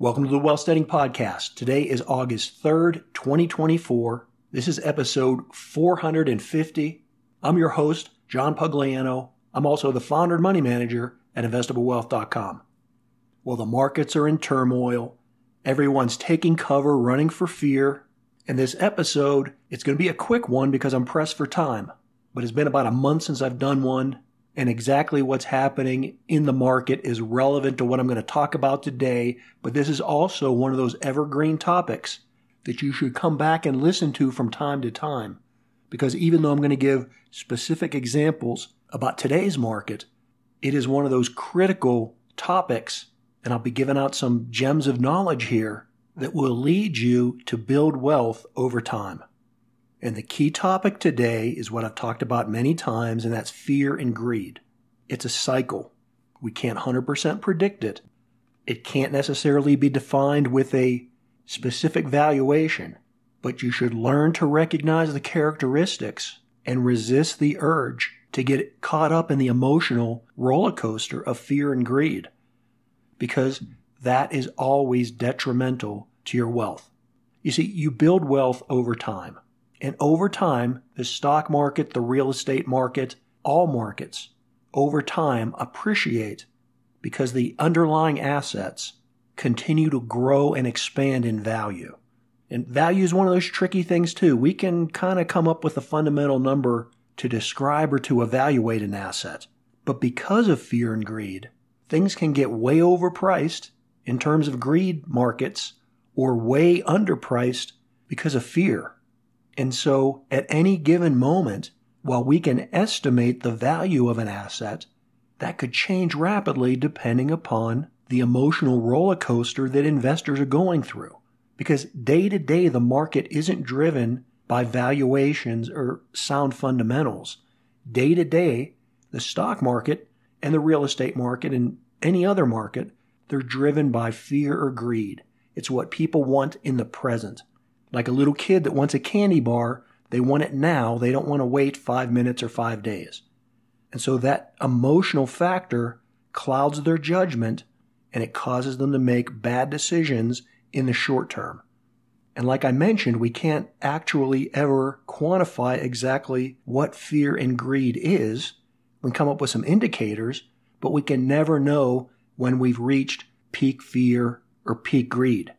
Welcome to the Wealth Studying Podcast. Today is August 3rd, 2024. This is episode 450. I'm your host, John Pugliano. I'm also the founder and money manager at investablewealth.com. Well, the markets are in turmoil. Everyone's taking cover, running for fear. In this episode, it's going to be a quick one because I'm pressed for time. But it's been about a month since I've done one, and exactly what's happening in the market is relevant to what I'm going to talk about today. But this is also one of those evergreen topics that you should come back and listen to from time to time. Because even though I'm going to give specific examples about today's market, it is one of those critical topics, and I'll be giving out some gems of knowledge here that will lead you to build wealth over time. And the key topic today is what I've talked about many times, and that's fear and greed. It's a cycle. We can't 100% predict it. It can't necessarily be defined with a specific valuation, but you should learn to recognize the characteristics and resist the urge to get caught up in the emotional roller coaster of fear and greed, because that is always detrimental to your wealth. You see, you build wealth over time. And over time, the stock market, the real estate market, all markets, over time appreciate because the underlying assets continue to grow and expand in value. And value is one of those tricky things too. We can kind of come up with a fundamental number to describe or to evaluate an asset. But because of fear and greed, things can get way overpriced in terms of greed markets or way underpriced because of fear. And so at any given moment, while we can estimate the value of an asset, that could change rapidly depending upon the emotional roller coaster that investors are going through. Because day to day, the market isn't driven by valuations or sound fundamentals. Day to day, the stock market and the real estate market and any other market, they're driven by fear or greed. It's what people want in the present. Like a little kid that wants a candy bar, they want it now. They don't want to wait 5 minutes or 5 days. And so that emotional factor clouds their judgment, and it causes them to make bad decisions in the short term. And like I mentioned, we can't actually ever quantify exactly what fear and greed is. We can come up with some indicators, but we can never know when we've reached peak fear or peak greed.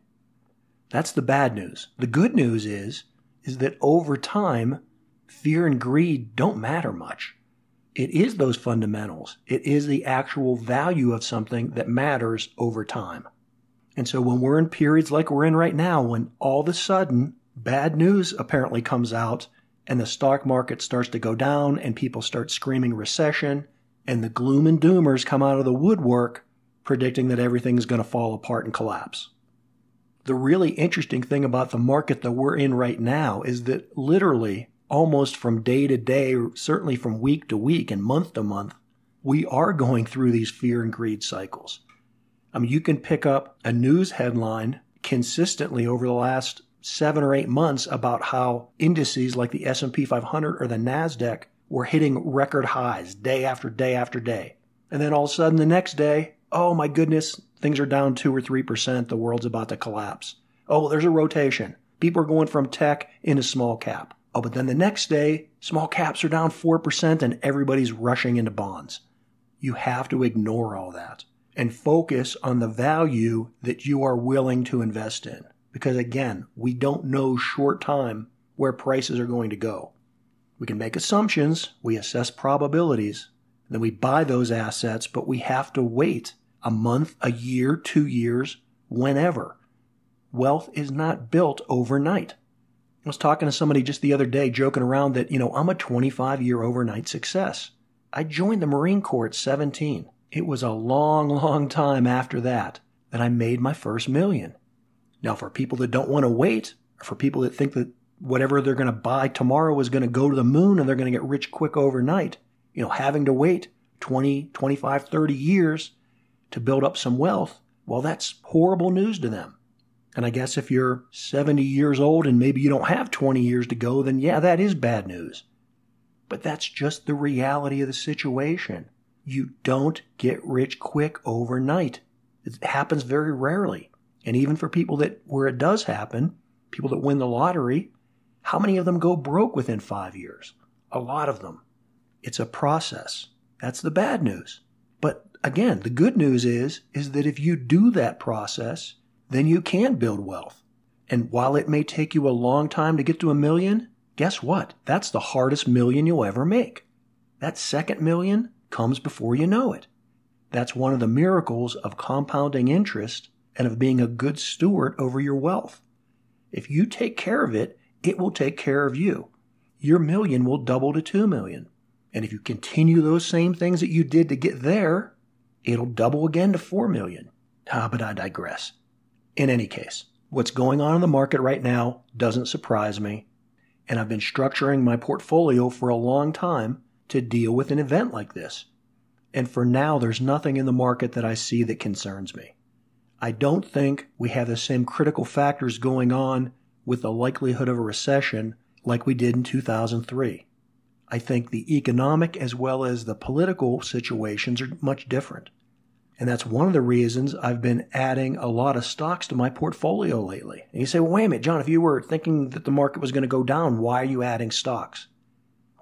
That's the bad news. The good news is that over time, fear and greed don't matter much. It is those fundamentals. It is the actual value of something that matters over time. And so when we're in periods like we're in right now, when all of a sudden bad news apparently comes out and the stock market starts to go down and people start screaming recession and the gloom and doomers come out of the woodwork predicting that everything's going to fall apart and collapse. The really interesting thing about the market that we're in right now is that literally almost from day to day, or certainly from week to week and month to month, we are going through these fear and greed cycles. I mean, you can pick up a news headline consistently over the last 7 or 8 months about how indices like the S&P 500 or the NASDAQ were hitting record highs day after day after day. And then all of a sudden the next day, oh my goodness, things are down 2 or 3%. The world's about to collapse. Oh, there's a rotation. People are going from tech into small cap. Oh, but then the next day, small caps are down 4% and everybody's rushing into bonds. You have to ignore all that and focus on the value that you are willing to invest in. Because again, we don't know short time where prices are going to go. We can make assumptions. We assess probabilities. Then we buy those assets, but we have to wait a month, a year, 2 years, whenever. Wealth is not built overnight. I was talking to somebody just the other day joking around that, I'm a 25-year overnight success. I joined the Marine Corps at 17. It was a long, long time after that I made my first $1 million. Now, for people that don't want to wait, or for people that think that whatever they're going to buy tomorrow is going to go to the moon and they're going to get rich quick overnight, having to wait 20, 25, 30 years to build up some wealth, well, that's horrible news to them. And I guess if you're 70 years old and maybe you don't have 20 years to go, then yeah, that is bad news. But that's just the reality of the situation. You don't get rich quick overnight. It happens very rarely. And even for people that where it does happen, people that win the lottery, how many of them go broke within 5 years? A lot of them. It's a process. That's the bad news. But again, the good news is that if you do that process, then you can build wealth. And while it may take you a long time to get to $1 million, guess what? That's the hardest million you'll ever make. That second million comes before you know it. That's one of the miracles of compounding interest and of being a good steward over your wealth. If you take care of it, it will take care of you. Your million will double to 2 million. And if you continue those same things that you did to get there, it'll double again to 4 million. But I digress. In any case, what's going on in the market right now doesn't surprise me. And I've been structuring my portfolio for a long time to deal with an event like this. And for now, there's nothing in the market that I see that concerns me. I don't think we have the same critical factors going on with the likelihood of a recession like we did in 2003. I think the economic as well as the political situations are much different. And that's one of the reasons I've been adding a lot of stocks to my portfolio lately. And you say, well, wait a minute, John, if you were thinking that the market was going to go down, why are you adding stocks?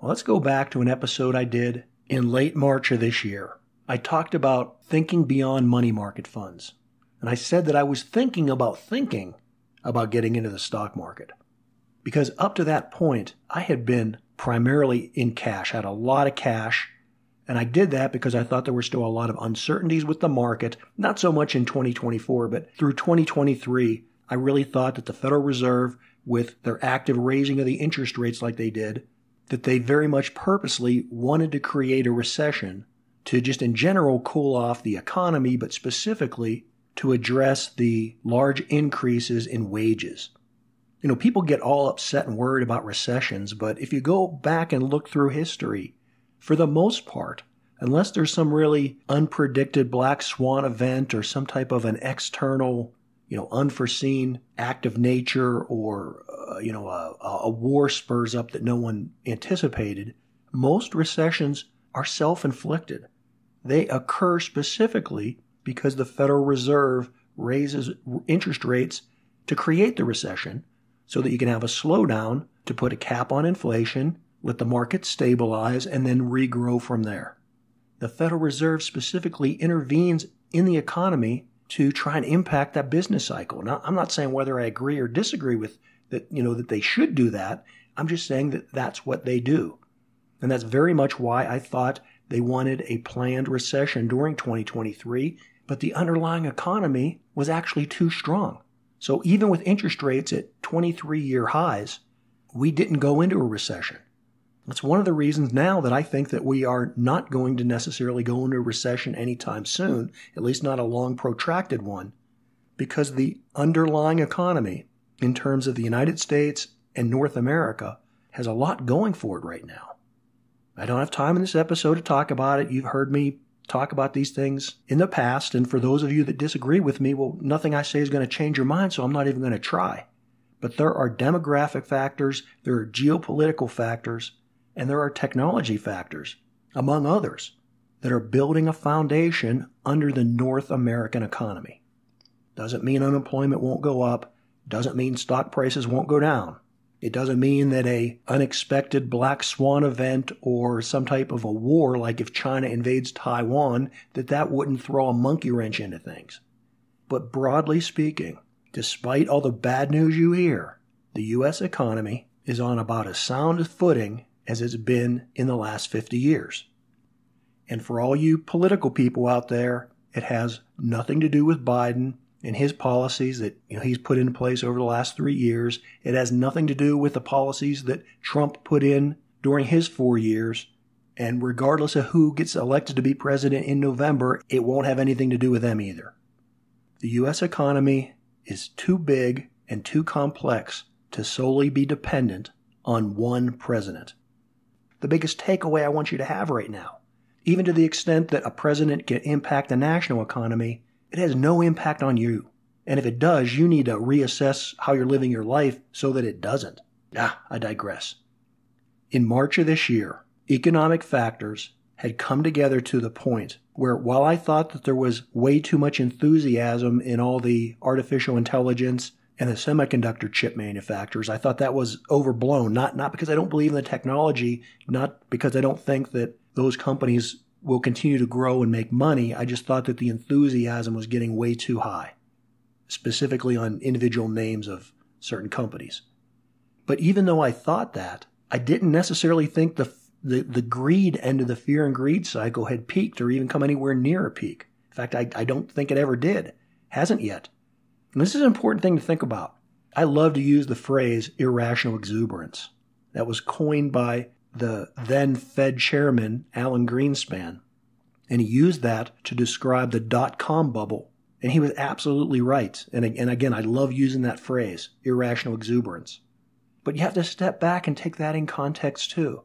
Well, let's go back to an episode I did in late March of this year. I talked about thinking beyond money market funds. And I said that I was thinking about getting into the stock market. Because up to that point, I had been primarily in cash, had a lot of cash. And I did that because I thought there were still a lot of uncertainties with the market, not so much in 2024, but through 2023, I really thought that the Federal Reserve, with their active raising of the interest rates like they did, that they very much purposely wanted to create a recession to just in general cool off the economy, but specifically to address the large increases in wages. You know, people get all upset and worried about recessions, but if you go back and look through history, for the most part, unless there's some really unpredicted black swan event or some type of an external, unforeseen act of nature or, a war spurs up that no one anticipated, most recessions are self-inflicted. They occur specifically because the Federal Reserve raises interest rates to create the recession so that you can have a slowdown to put a cap on inflation, let the market stabilize, and then regrow from there. The Federal Reserve specifically intervenes in the economy to try and impact that business cycle. Now, I'm not saying whether I agree or disagree with that, that they should do that. I'm just saying that that's what they do. And that's very much why I thought they wanted a planned recession during 2023, but the underlying economy was actually too strong. So even with interest rates at 23-year highs, we didn't go into a recession. That's one of the reasons now that I think that we are not going to necessarily go into a recession anytime soon, at least not a long protracted one, because the underlying economy in terms of the United States and North America has a lot going for it right now. I don't have time in this episode to talk about it. You've heard me talk about these things in the past, and for those of you that disagree with me, well, nothing I say is going to change your mind, so I'm not even going to try. But there are demographic factors, there are geopolitical factors, and there are technology factors, among others, that are building a foundation under the North American economy. Doesn't mean unemployment won't go up, doesn't mean stock prices won't go down. It doesn't mean that a unexpected black swan event or some type of a war, like if China invades Taiwan, that wouldn't throw a monkey wrench into things. But broadly speaking, despite all the bad news you hear, the U.S. economy is on about as sound a footing as it's been in the last 50 years. And for all you political people out there, it has nothing to do with Biden and his policies that he's put into place over the last 3 years. It has nothing to do with the policies that Trump put in during his 4 years. And regardless of who gets elected to be president in November, it won't have anything to do with them either. The U.S. economy is too big and too complex to solely be dependent on one president. The biggest takeaway I want you to have right now, even to the extent that a president can impact the national economy, it has no impact on you. And if it does, you need to reassess how you're living your life so that it doesn't. I digress. In March of this year, economic factors had come together to the point where, while I thought that there was way too much enthusiasm in all the artificial intelligence and the semiconductor chip manufacturers, I thought that was overblown. Not because I don't believe in the technology, not because I don't think that those companies will continue to grow and make money. I just thought that the enthusiasm was getting way too high, specifically on individual names of certain companies. But even though I thought that, I didn't necessarily think the greed end of the fear and greed cycle had peaked or even come anywhere near a peak. In fact, I don't think it ever did. Hasn't yet. And this is an important thing to think about. I love to use the phrase irrational exuberance. That was coined by the then Fed chairman, Alan Greenspan. And he used that to describe the dot-com bubble. And he was absolutely right. And again, I love using that phrase, irrational exuberance. But you have to step back and take that in context too.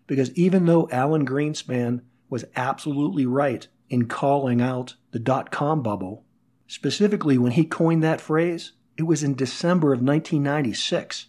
Because even though Alan Greenspan was absolutely right in calling out the dot-com bubble, specifically when he coined that phrase, it was in December of 1996.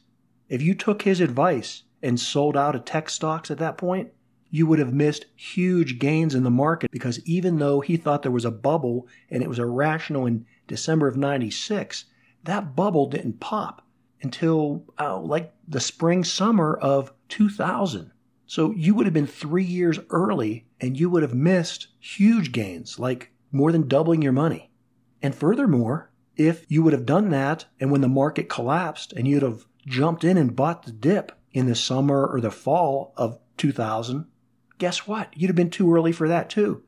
If you took his advice and sold out of tech stocks at that point, you would have missed huge gains in the market, because even though he thought there was a bubble and it was irrational in December of 96, that bubble didn't pop until like the spring, summer of 2000. So you would have been 3 years early and you would have missed huge gains, like more than doubling your money. And furthermore, if you would have done that and when the market collapsed and you'd have jumped in and bought the dip in the summer or the fall of 2000, guess what? You'd have been too early for that too.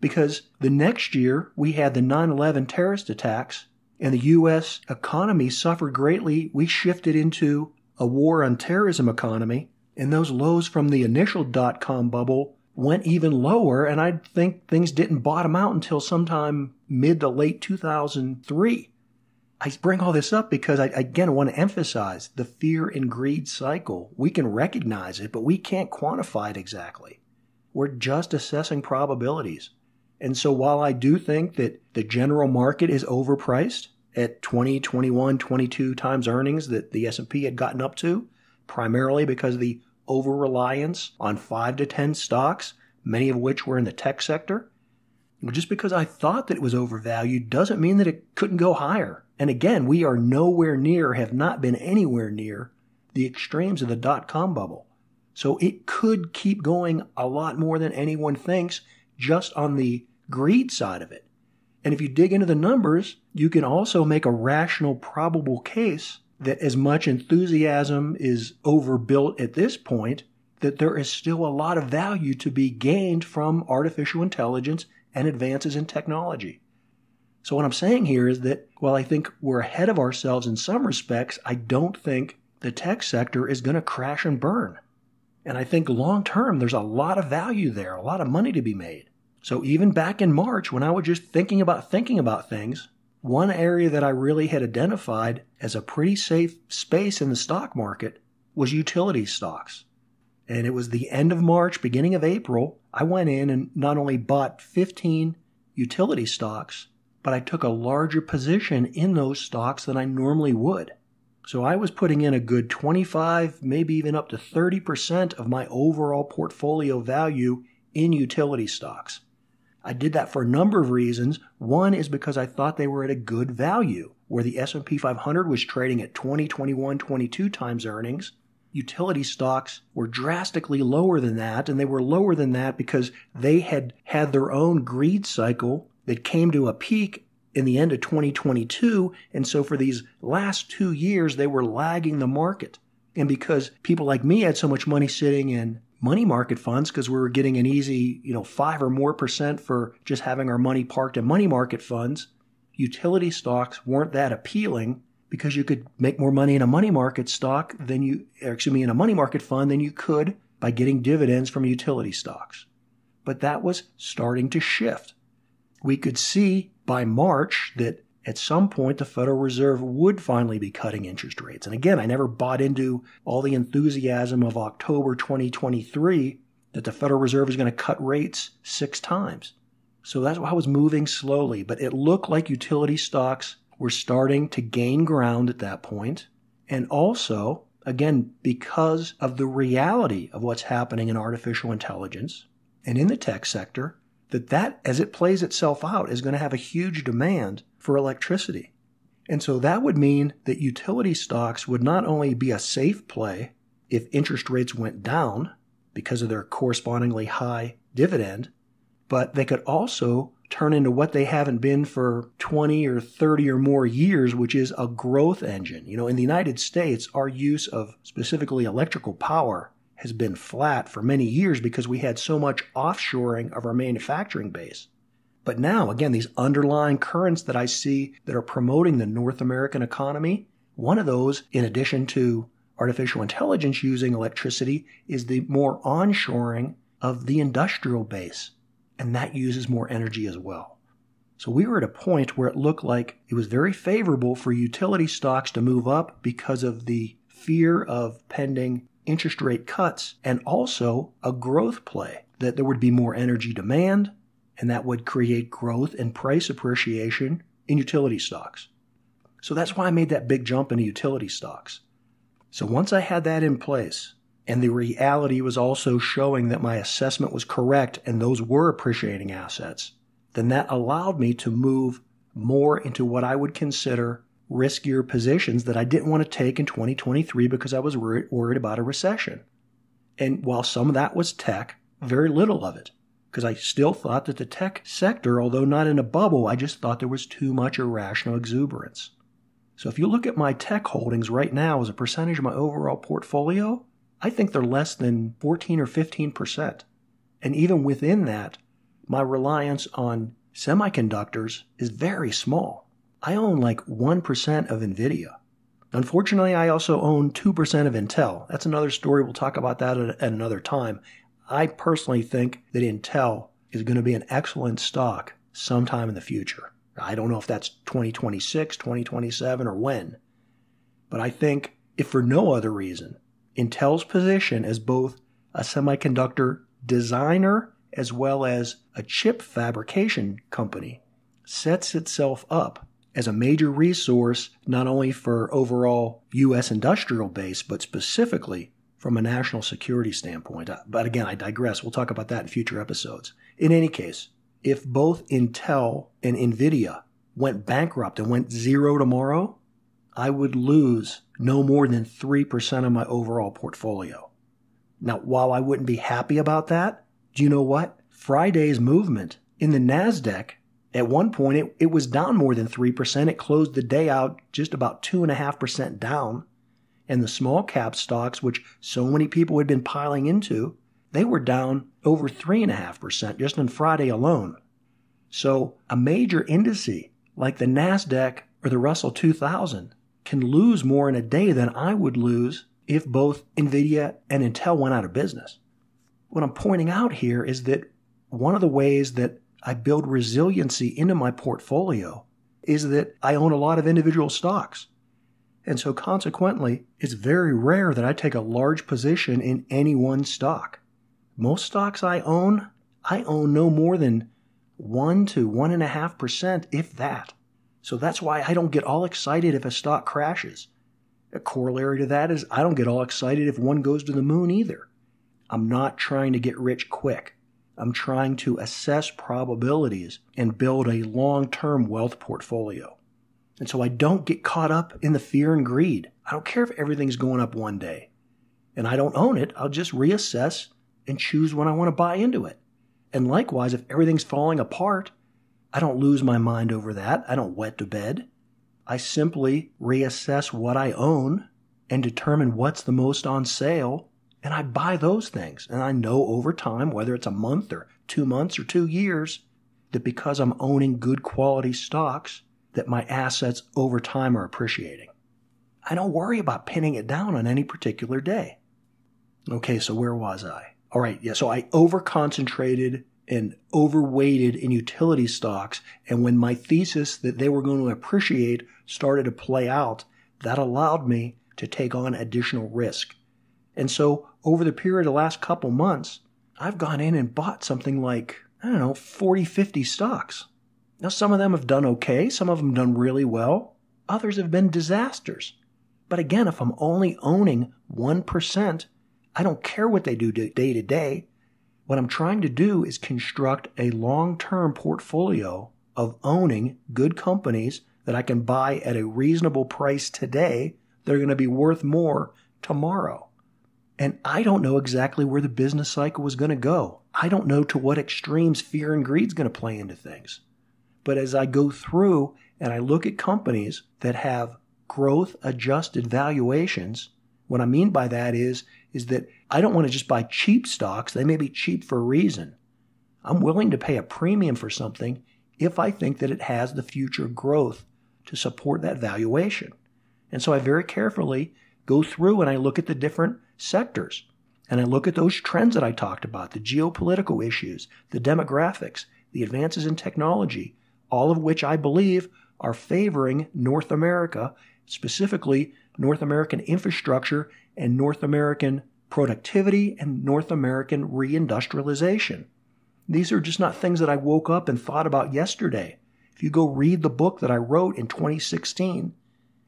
Because the next year we had the 9/11 terrorist attacks and the U.S. economy suffered greatly. We shifted into a war on terrorism economy, and those lows from the initial dot-com bubble went even lower, and I think things didn't bottom out until sometime mid to late 2003. I bring all this up because I want to emphasize the fear and greed cycle. We can recognize it, but we can't quantify it exactly. We're just assessing probabilities. And so while I do think that the general market is overpriced at 20, 21, 22 times earnings that the S&P had gotten up to, primarily because of the over-reliance on 5 to 10 stocks, many of which were in the tech sector, just because I thought that it was overvalued doesn't mean that it couldn't go higher. And again, we are nowhere near, have not been anywhere near the extremes of the dot-com bubble. So it could keep going a lot more than anyone thinks just on the greed side of it. And if you dig into the numbers, you can also make a rational, probable case that as much enthusiasm is overbuilt at this point, that there is still a lot of value to be gained from artificial intelligence and advances in technology. So what I'm saying here is that while I think we're ahead of ourselves in some respects, I don't think the tech sector is going to crash and burn. And I think long term, there's a lot of value there, a lot of money to be made. So even back in March, when I was just thinking about things, one area that I really had identified as a pretty safe space in the stock market was utility stocks. And it was the end of March, beginning of April, I went in and not only bought 15 utility stocks, but I took a larger position in those stocks than I normally would. So I was putting in a good 25, maybe even up to 30% of my overall portfolio value in utility stocks. I did that for a number of reasons. One is because I thought they were at a good value, where the S&P 500 was trading at 20, 21, 22 times earnings. Utility stocks were drastically lower than that, and they were lower than that because they had had their own greed cycle that came to a peak in the end of 2022, and so for these last 2 years, they were lagging the market. And because people like me had so much money sitting in money market funds, because we were getting an easy, 5 or more % for just having our money parked in money market funds, utility stocks weren't that appealing because you could make more money in a money market stock in a money market fund than you could by getting dividends from utility stocks. But that was starting to shift. We could see by March that at some point the Federal Reserve would finally be cutting interest rates. And again, I never bought into all the enthusiasm of October 2023 that the Federal Reserve is going to cut rates 6 times. So that's why I was moving slowly. But it looked like utility stocks were starting to gain ground at that point. And also, again, because of the reality of what's happening in artificial intelligence and in the tech sector, that as it plays itself out, is going to have a huge demand for electricity. And so that would mean that utility stocks would not only be a safe play if interest rates went down because of their correspondingly high dividend, but they could also turn into what they haven't been for 20 or 30 or more years, which is a growth engine. In the United States, our use of specifically electrical power has been flat for many years because we had so much offshoring of our manufacturing base. But now, again, these underlying currents that I see that are promoting the North American economy, one of those, in addition to artificial intelligence using electricity, is the more onshoring of the industrial base. And that uses more energy as well. So we were at a point where it looked like it was very favorable for utility stocks to move up because of the fear of pending interest rate cuts and also a growth play, that there would be more energy demand and that would create growth and price appreciation in utility stocks. So that's why I made that big jump into utility stocks. So once I had that in place, and the reality was also showing that my assessment was correct and those were appreciating assets, then that allowed me to move more into what I would consider riskier positions that I didn't want to take in 2023 because I was worried about a recession. And while some of that was tech, very little of it, because I still thought that the tech sector, although not in a bubble, I just thought there was too much irrational exuberance. So if you look at my tech holdings right now as a percentage of my overall portfolio, I think they're less than 14 or 15%. And even within that, my reliance on semiconductors is very small. I own like 1% of NVIDIA. Unfortunately, I also own 2% of Intel. That's another story. We'll talk about that at another time. I personally think that Intel is going to be an excellent stock sometime in the future. I don't know if that's 2026, 2027, or when. But I think, if for no other reason, Intel's position as both a semiconductor designer as well as a chip fabrication company sets itself up as a major resource not only for overall U.S. industrial base, but specifically from a national security standpoint. But again, I digress. We'll talk about that in future episodes. In any case, if both Intel and NVIDIA went bankrupt and went zero tomorrow, I would lose no more than 3% of my overall portfolio. Now, while I wouldn't be happy about that, do you know what? Friday's movement in the NASDAQ, at one point, it was down more than 3%. It closed the day out just about 2.5% down. And the small cap stocks, which so many people had been piling into, they were down over 3.5% just on Friday alone. So a major indice like the NASDAQ or the Russell 2000 can lose more in a day than I would lose if both NVIDIA and Intel went out of business. What I'm pointing out here is that one of the ways that I build resiliency into my portfolio is that I own a lot of individual stocks. And so consequently, it's very rare that I take a large position in any one stock. Most stocks I own no more than 1 to 1.5%, if that. So that's why I don't get all excited if a stock crashes. A corollary to that is I don't get all excited if one goes to the moon either. I'm not trying to get rich quick. I'm trying to assess probabilities and build a long-term wealth portfolio. And so I don't get caught up in the fear and greed. I don't care if everything's going up one day. And I don't own it. I'll just reassess and choose when I want to buy into it. And likewise, if everything's falling apart, I don't lose my mind over that. I don't wet to bed. I simply reassess what I own and determine what's the most on sale, and I buy those things. And I know over time, whether it's a month or 2 months or 2 years, that because I'm owning good quality stocks, that my assets over time are appreciating. I don't worry about pinning it down on any particular day. Okay, so where was I? All right, yeah, so I over-concentrated and overweighted in utility stocks, and when my thesis that they were going to appreciate started to play out, that allowed me to take on additional risk. And so over the period of the last couple months, I've gone in and bought something like, 40, 50 stocks. Now, some of them have done okay. Some of them done really well. Others have been disasters. But again, if I'm only owning 1%, I don't care what they do day to day. What I'm trying to do is construct a long-term portfolio of owning good companies that I can buy at a reasonable price today. They're going to be worth more tomorrow. And I don't know exactly where the business cycle is going to go. I don't know to what extremes fear and greed is going to play into things. But as I go through and I look at companies that have growth-adjusted valuations, what I mean by that is that I don't want to just buy cheap stocks. They may be cheap for a reason. I'm willing to pay a premium for something if I think that it has the future growth to support that valuation. And so I very carefully go through and I look at the different sectors. And I look at those trends that I talked about, the geopolitical issues, the demographics, the advances in technology, all of which I believe are favoring North America, specifically North American infrastructure and North American productivity and North American reindustrialization. These are just not things that I woke up and thought about yesterday. If you go read the book that I wrote in 2016,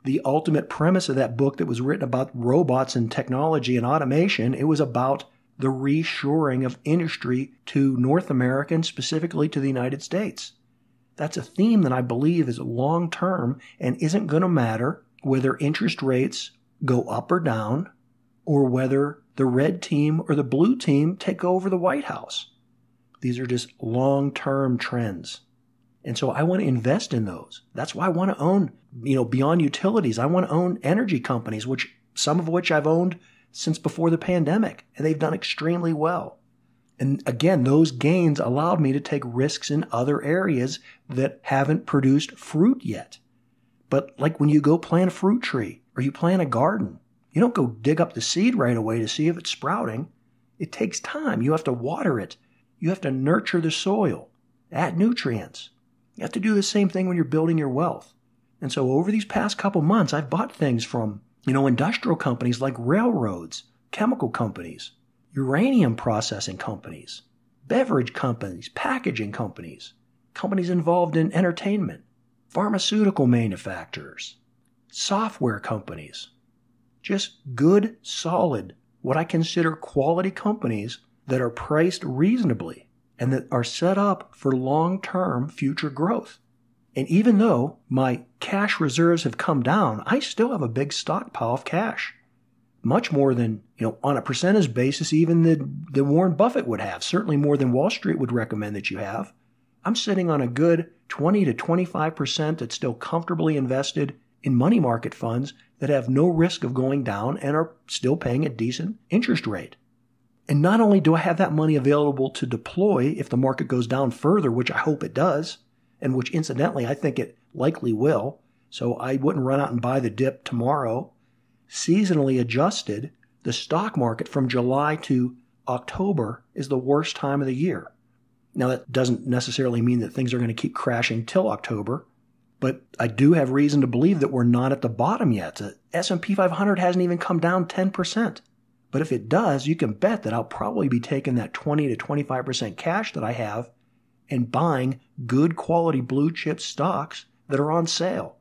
the ultimate premise of that book that was written about robots and technology and automation, it was about the reshoring of industry to North America and specifically to the United States. That's a theme that I believe is long-term and isn't going to matter whether interest rates go up or down or whether the red team or the blue team take over the White House. These are just long-term trends. And so I want to invest in those. That's why I want to own, beyond utilities, I want to own energy companies, some of which I've owned since before the pandemic, and they've done extremely well. And again, those gains allowed me to take risks in other areas that haven't produced fruit yet. But like when you go plant a fruit tree or you plant a garden, you don't go dig up the seed right away to see if it's sprouting. It takes time. You have to water it. You have to nurture the soil, add nutrients. You have to do the same thing when you're building your wealth. And so over these past couple months, I've bought things from, industrial companies like railroads, chemical companies, uranium processing companies, beverage companies, packaging companies, companies involved in entertainment, pharmaceutical manufacturers, software companies. Just good, solid, what I consider quality companies that are priced reasonably and that are set up for long-term future growth. And even though my cash reserves have come down, I still have a big stockpile of cash. Much more than, on a percentage basis, even that Warren Buffett would have. Certainly more than Wall Street would recommend that you have. I'm sitting on a good 20 to 25% that's still comfortably invested in money market funds that have no risk of going down and are still paying a decent interest rate. And not only do I have that money available to deploy if the market goes down further, which I hope it does, and which incidentally I think it likely will, so I wouldn't run out and buy the dip tomorrow. Seasonally adjusted, the stock market from July to October is the worst time of the year. Now that doesn't necessarily mean that things are going to keep crashing till October, but I do have reason to believe that we're not at the bottom yet. The S&P 500 hasn't even come down 10%. But if it does, you can bet that I'll probably be taking that 20 to 25% cash that I have and buying good quality blue chip stocks that are on sale.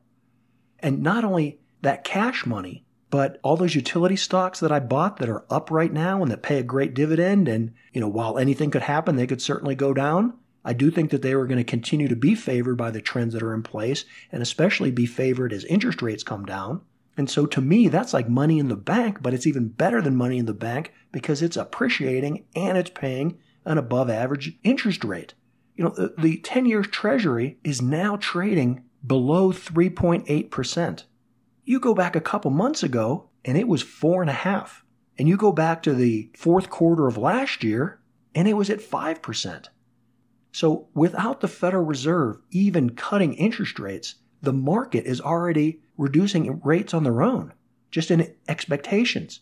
And not only that cash money, but all those utility stocks that I bought that are up right now and that pay a great dividend, and while anything could happen, they could certainly go down. I do think that they were going to continue to be favored by the trends that are in place, and especially be favored as interest rates come down. And so to me, that's like money in the bank, but it's even better than money in the bank because it's appreciating and it's paying an above average interest rate. The 10-year Treasury is now trading below 3.8%. You go back a couple months ago and it was 4.5%. And you go back to the fourth quarter of last year and it was at 5%. So without the Federal Reserve even cutting interest rates, the market is already reducing rates on their own, just in expectations.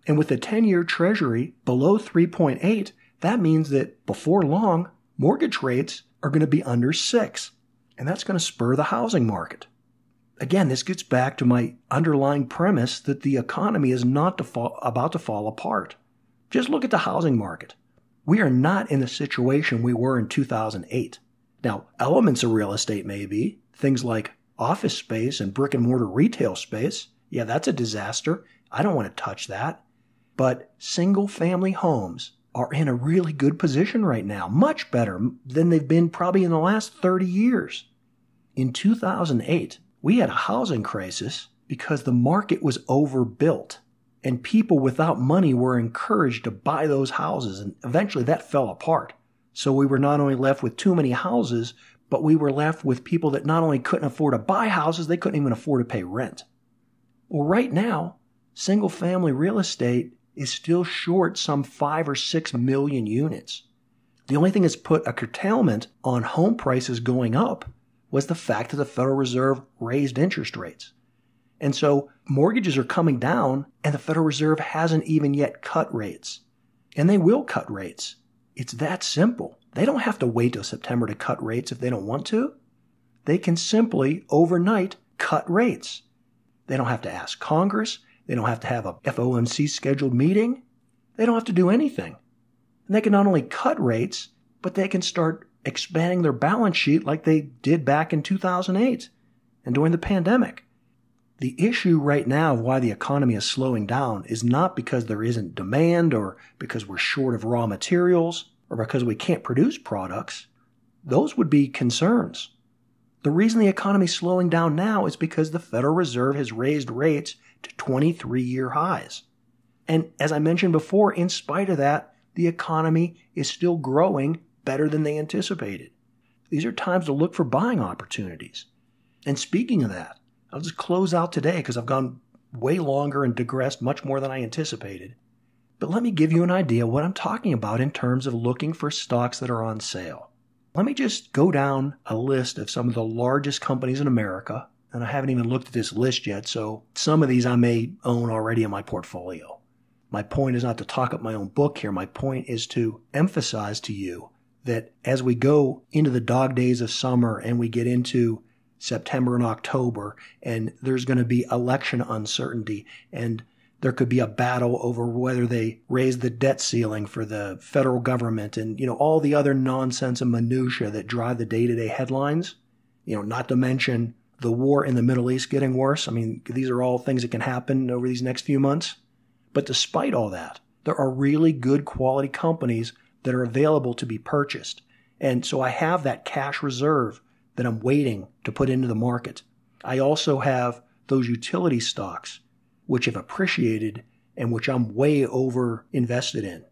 And with the 10-year Treasury below 3.8, that means that before long, mortgage rates are going to be under 6. And that's going to spur the housing market. Again, this gets back to my underlying premise that the economy is not about to fall apart. Just look at the housing market. We are not in the situation we were in 2008. Now, elements of real estate may be, things like office space and brick and mortar retail space. Yeah, that's a disaster. I don't want to touch that. But single family homes are in a really good position right now, much better than they've been probably in the last 30 years. In 2008, we had a housing crisis because the market was overbuilt and people without money were encouraged to buy those houses, and eventually that fell apart. So we were not only left with too many houses, but we were left with people that not only couldn't afford to buy houses, they couldn't even afford to pay rent. Well, right now, single-family real estate is still short some 5 or 6 million units. The only thing that's put a curtailment on home prices going up was the fact that the Federal Reserve raised interest rates. And so mortgages are coming down, and the Federal Reserve hasn't even yet cut rates. And they will cut rates. It's that simple. They don't have to wait till September to cut rates if they don't want to. They can simply, overnight, cut rates. They don't have to ask Congress. They don't have to have a FOMC scheduled meeting. They don't have to do anything. And they can not only cut rates, but they can start expanding their balance sheet like they did back in 2008 and during the pandemic. The issue right now of why the economy is slowing down is not because there isn't demand or because we're short of raw materials or because we can't produce products. Those would be concerns. The reason the economy is slowing down now is because the Federal Reserve has raised rates to 23-year highs. And as I mentioned before, in spite of that, the economy is still growing better than they anticipated. These are times to look for buying opportunities. And speaking of that, I'll just close out today because I've gone way longer and digressed much more than I anticipated. But let me give you an idea what I'm talking about in terms of looking for stocks that are on sale. Let me just go down a list of some of the largest companies in America, and I haven't even looked at this list yet, so some of these I may own already in my portfolio. My point is not to talk up my own book here. My point is to emphasize to you that as we go into the dog days of summer and we get into September and October, and there's going to be election uncertainty, and there could be a battle over whether they raise the debt ceiling for the federal government and, all the other nonsense and minutia that drive the day-to-day headlines, not to mention the war in the Middle East getting worse. I mean, these are all things that can happen over these next few months. But despite all that, there are really good quality companies that are available to be purchased. And so I have that cash reserve that I'm waiting to put into the market. I also have those utility stocks, which have appreciated and which I'm way over invested in.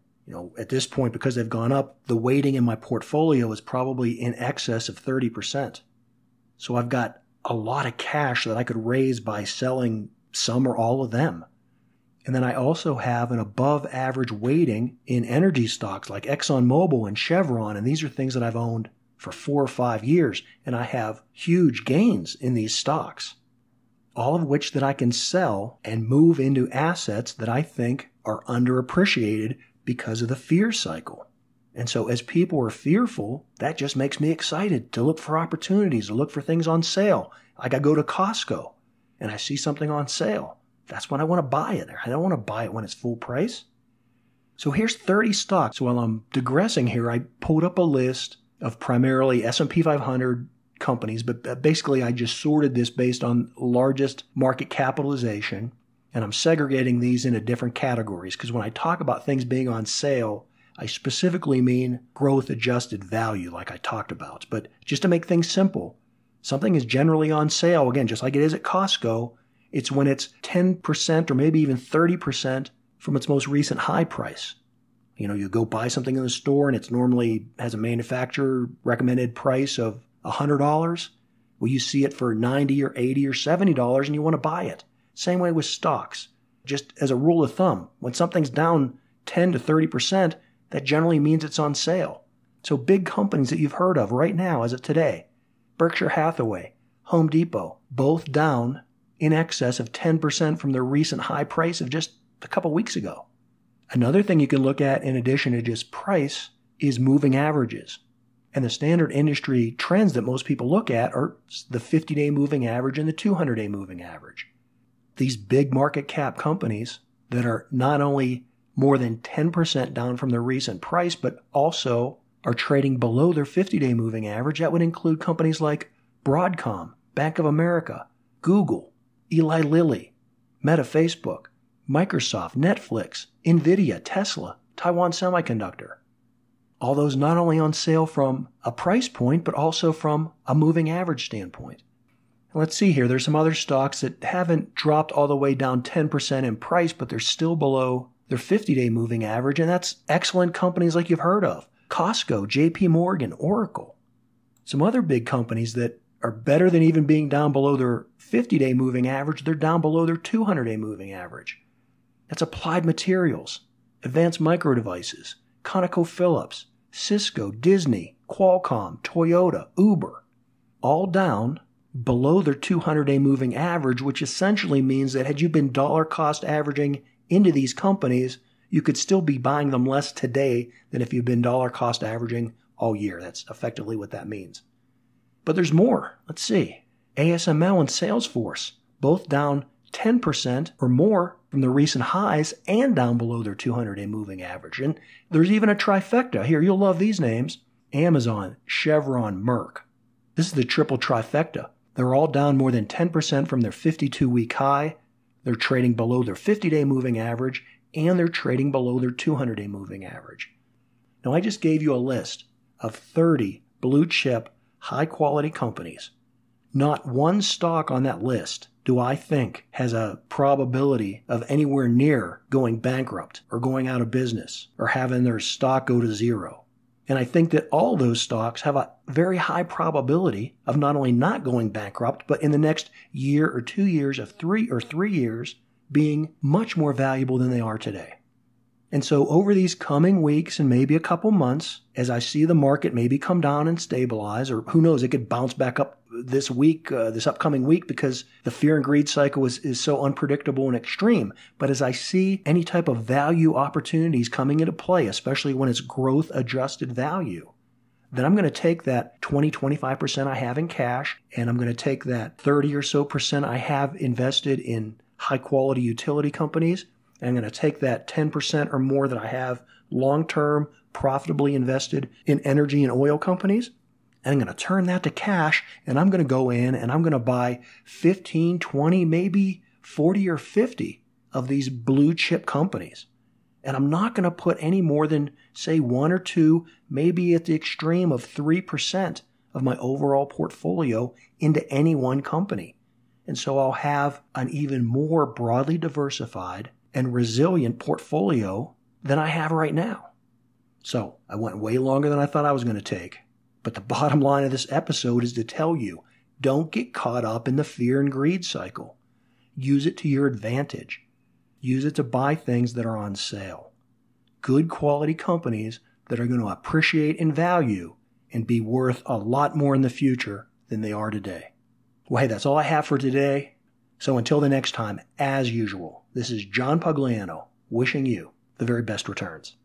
At this point, because they've gone up, the weighting in my portfolio is probably in excess of 30%. So I've got a lot of cash that I could raise by selling some or all of them. And then I also have an above average weighting in energy stocks like ExxonMobil and Chevron. And these are things that I've owned for 4 or 5 years. And I have huge gains in these stocks, all of which that I can sell and move into assets that I think are underappreciated because of the fear cycle. And so as people are fearful, that just makes me excited to look for opportunities, to look for things on sale. Like I go to Costco and I see something on sale. That's when I want to buy it. I don't want to buy it when it's full price. So here's 30 stocks. While I'm digressing here, I pulled up a list of primarily S&P 500 companies, but basically I just sorted this based on largest market capitalization, and I'm segregating these into different categories because when I talk about things being on sale, I specifically mean growth adjusted value like I talked about. But just to make things simple, something is generally on sale, again, just like it is at Costco. It's when it's 10% or maybe even 30% from its most recent high price. You go buy something in the store and it's normally has a manufacturer recommended price of $100. Well, you see it for $90 or $80 or $70 and you want to buy it. Same way with stocks. Just as a rule of thumb, when something's down 10 to 30%, that generally means it's on sale. So big companies that you've heard of right now as of today, Berkshire Hathaway, Home Depot, both down in excess of 10% from their recent high price of just a couple weeks ago. Another thing you can look at in addition to just price is moving averages. And the standard industry trends that most people look at are the 50-day moving average and the 200-day moving average. These big market cap companies that are not only more than 10% down from their recent price, but also are trading below their 50-day moving average. That would include companies like Broadcom, Bank of America, Google, Eli Lilly, Meta, Facebook, Microsoft, Netflix, Nvidia, Tesla, Taiwan Semiconductor. All those not only on sale from a price point, but also from a moving average standpoint. Let's see here. There's some other stocks that haven't dropped all the way down 10% in price, but they're still below their 50-day moving average, and that's excellent companies like you've heard of. Costco, JP Morgan, Oracle. Some other big companies that are better than even being down below their 50-day moving average, they're down below their 200-day moving average. That's Applied Materials, Advanced Micro Devices, ConocoPhillips, Cisco, Disney, Qualcomm, Toyota, Uber, all down below their 200-day moving average, which essentially means that had you been dollar cost averaging into these companies, you could still be buying them less today than if you've been dollar cost averaging all year. That's effectively what that means. But there's more. Let's see. ASML and Salesforce, both down 10% or more from the recent highs and down below their 200-day moving average. And there's even a trifecta. Here, you'll love these names. Amazon, Chevron, Merck. This is the triple trifecta. They're all down more than 10% from their 52-week high. They're trading below their 50-day moving average, and they're trading below their 200-day moving average. Now, I just gave you a list of 30 blue-chip, high-quality companies. Not one stock on that list do I think has a probability of anywhere near going bankrupt or going out of business or having their stock go to zero. And I think that all those stocks have a very high probability of not only not going bankrupt, but in the next year or 2 years of 3 years being much more valuable than they are today. And so over these coming weeks and maybe a couple months, as I see the market maybe come down and stabilize, or who knows, it could bounce back up this week, this upcoming week, because the fear and greed cycle is so unpredictable and extreme. But as I see any type of value opportunities coming into play, especially when it's growth adjusted value, then I'm going to take that 20-25% I have in cash, and I'm going to take that 30 or so percent I have invested in high quality utility companies, and I'm going to take that 10% or more that I have long-term profitably invested in energy and oil companies, and I'm going to turn that to cash, and I'm going to go in and I'm going to buy 15, 20, maybe 40 or 50 of these blue chip companies. And I'm not going to put any more than, say, 1 or 2, maybe at the extreme of 3% of my overall portfolio into any one company. And so I'll have an even more broadly diversified and resilient portfolio than I have right now. So I went way longer than I thought I was going to take. But the bottom line of this episode is to tell you, don't get caught up in the fear and greed cycle. Use it to your advantage. Use it to buy things that are on sale. Good quality companies that are going to appreciate in value and be worth a lot more in the future than they are today. Well, hey, that's all I have for today. So until the next time, as usual, this is John Pugliano wishing you the very best returns.